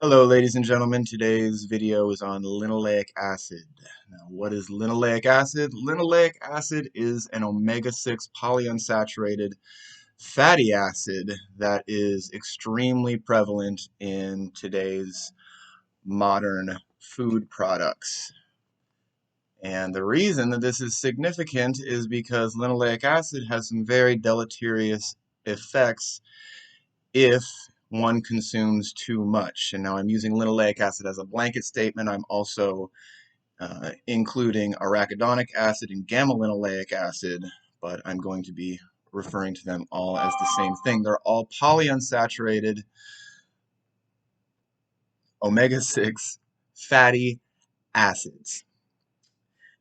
Hello, ladies and gentlemen. Today's video is on linoleic acid. Now, what is linoleic acid? Linoleic acid is an omega-6 polyunsaturated fatty acid that is extremely prevalent in today's modern food products. And the reason that this is significant is because linoleic acid has some very deleterious effects if one consumes too much. And now I'm using linoleic acid as a blanket statement. I'm also including arachidonic acid and gamma-linoleic acid, but I'm going to be referring to them all as the same thing. They're all polyunsaturated omega-6 fatty acids.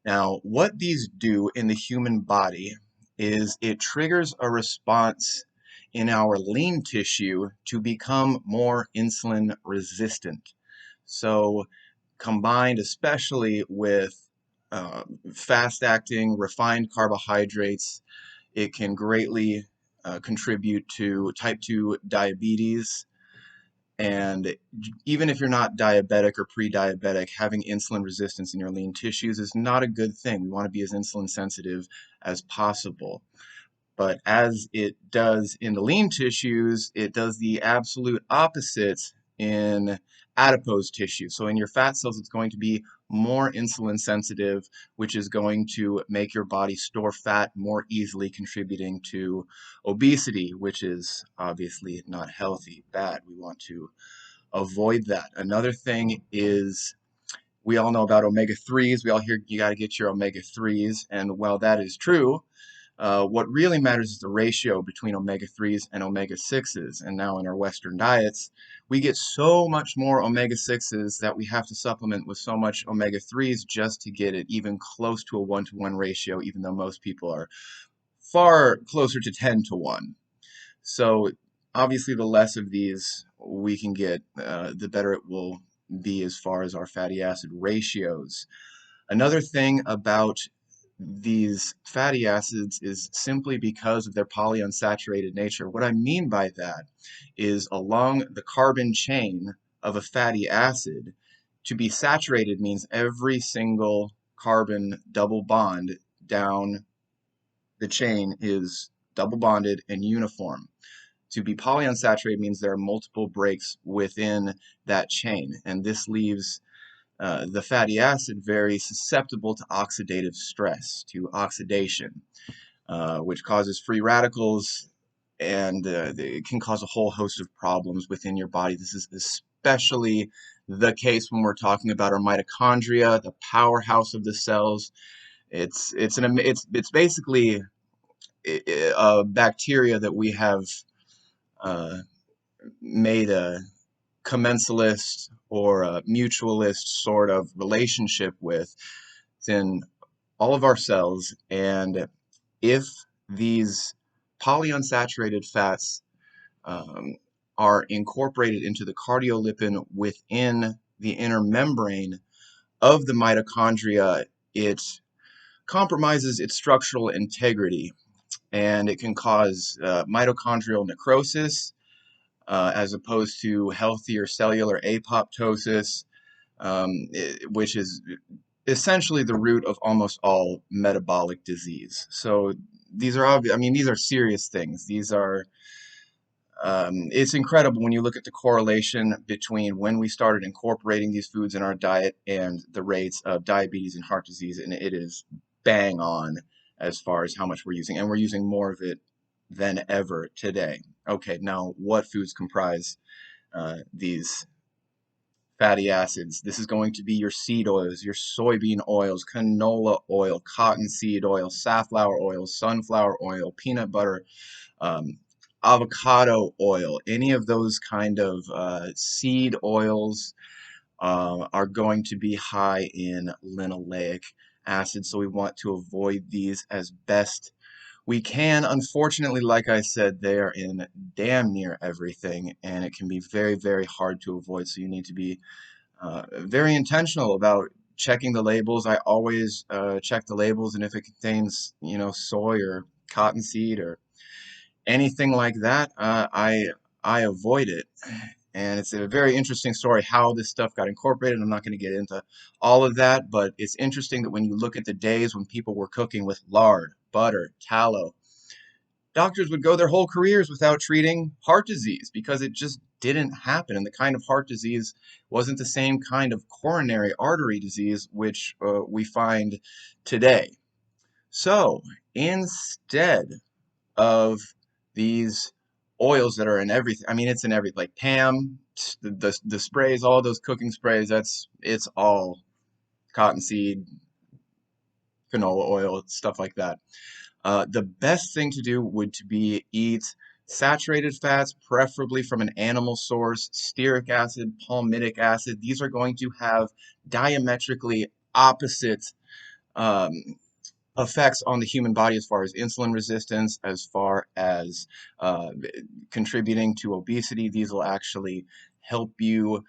Now, what these do in the human body is it triggers a response in our lean tissue to become more insulin resistant. So, combined especially with fast-acting refined carbohydrates, it can greatly contribute to type 2 diabetes. And even if you're not diabetic or pre-diabetic, having insulin resistance in your lean tissues is not a good thing. We want to be as insulin sensitive as possible. But as it does in the lean tissues, it does the absolute opposite in adipose tissue. So in your fat cells, it's going to be more insulin sensitive, which is going to make your body store fat more easily, contributing to obesity, which is obviously not healthy, bad. We want to avoid that. Another thing is we all know about omega-3s. We all hear you got to get your omega-3s. And while that is true, what really matters is the ratio between omega-3s and omega-6s. And now in our Western diets, we get so much more omega-6s that we have to supplement with so much omega-3s just to get it even close to a 1-to-1 ratio, even though most people are far closer to 10-to-1. So obviously the less of these we can get, the better it will be as far as our fatty acid ratios. Another thing about these fatty acids is simply because of their polyunsaturated nature. What I mean by that is along the carbon chain of a fatty acid, to be saturated means every single carbon double bond down the chain is double bonded and uniform. To be polyunsaturated means there are multiple breaks within that chain, and this leaves the fatty acid very susceptible to oxidative stress, to oxidation, which causes free radicals, and it can cause a whole host of problems within your body. This is especially the case when we're talking about our mitochondria, the powerhouse of the cells. It's basically a bacteria that we have uh, made a commensalist or a mutualist sort of relationship with. It's in all of our cells, and if these polyunsaturated fats um, are incorporated into the cardiolipin within the inner membrane of the mitochondria, it compromises its structural integrity, and it can cause mitochondrial necrosis, as opposed to healthier cellular apoptosis, which is essentially the root of almost all metabolic disease. So these are obvious. I mean, these are serious things. These are. It's incredible when you look at the correlation between when we started incorporating these foods in our diet and the rates of diabetes and heart disease, and it is bang on as far as how much we're using, and we're using more of it than ever today. Okay, now what foods comprise these fatty acids? This is going to be your seed oils, your soybean oils, canola oil, cottonseed oil, safflower oil, sunflower oil, peanut butter, um, avocado oil. Any of those kind of seed oils are going to be high in linoleic acid, so we want to avoid these as best we can. Unfortunately, like I said, they are in damn near everything, and it can be very, very hard to avoid. So you need to be very intentional about checking the labels. I always check the labels, and if it contains, soy or cottonseed or anything like that, I avoid it. And it's a very interesting story how this stuff got incorporated. I'm not going to get into all of that, but it's interesting that when you look at the days when people were cooking with lard, butter, tallow, doctors would go their whole careers without treating heart disease because it just didn't happen. And the kind of heart disease wasn't the same kind of coronary artery disease which we find today. So instead of these oils that are in everything, I mean, it's in everything, like Pam, the sprays, all those cooking sprays, it's all cottonseed, canola oil, stuff like that. The best thing to do would to be eat saturated fats, preferably from an animal source, stearic acid, palmitic acid. These are going to have diametrically opposite um, effects on the human body as far as insulin resistance, as far as uh, contributing to obesity. These will actually help you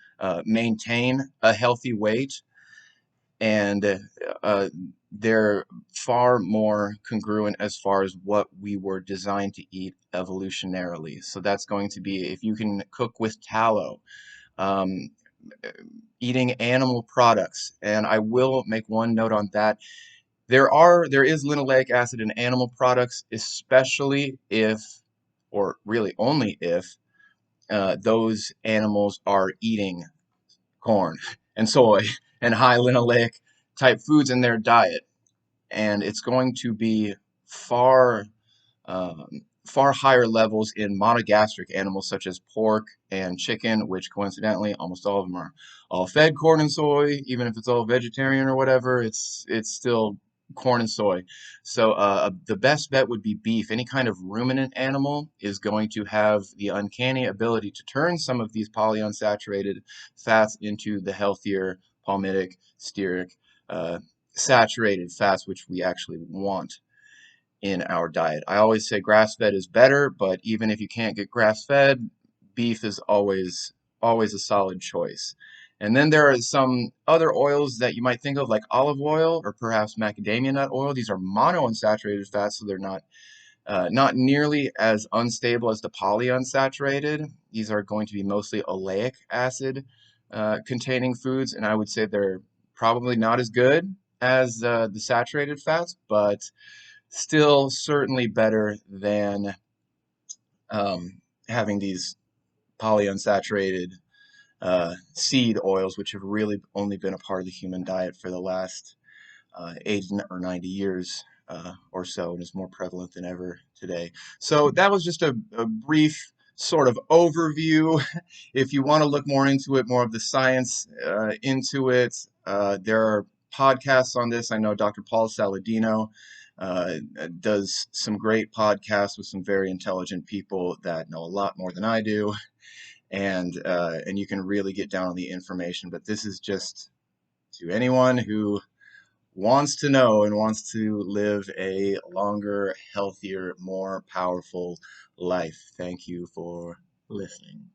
maintain a healthy weight, and uh, they're far more congruent as far as what we were designed to eat evolutionarily. So that's going to be if you can cook with tallow, um, eating animal products. And I will make one note on that. There is linoleic acid in animal products, especially if, or really only if, those animals are eating corn and soy and high linoleic type foods in their diet. And it's going to be far far higher levels in monogastric animals such as pork and chicken, which coincidentally almost all of them are all fed corn and soy. Even if it's all vegetarian or whatever, it's still corn and soy. So the best bet would be beef. Any kind of ruminant animal is going to have the uncanny ability to turn some of these polyunsaturated fats into the healthier palmitic, stearic, uh, saturated fats, which we actually want in our diet. I always say grass-fed is better, but even if you can't get grass-fed, beef is always a solid choice. And then there are some other oils that you might think of, like olive oil or perhaps macadamia nut oil. These are monounsaturated fats, so they're not nearly as unstable as the polyunsaturated. These are going to be mostly oleic acid containing foods, and I would say they're probably not as good as the saturated fats, but still certainly better than having these polyunsaturated seed oils, which have really only been a part of the human diet for the last 80 or 90 years or so, and is more prevalent than ever today. So that was just a brief sort of overview. If you want to look more into it, more of the science into it, there are podcasts on this. I know Dr. Paul Saladino does some great podcasts with some very intelligent people that know a lot more than I do, and you can really get down on the information. But this is just to anyone who wants to know and wants to live a longer, healthier, more powerful life. Thank you for listening.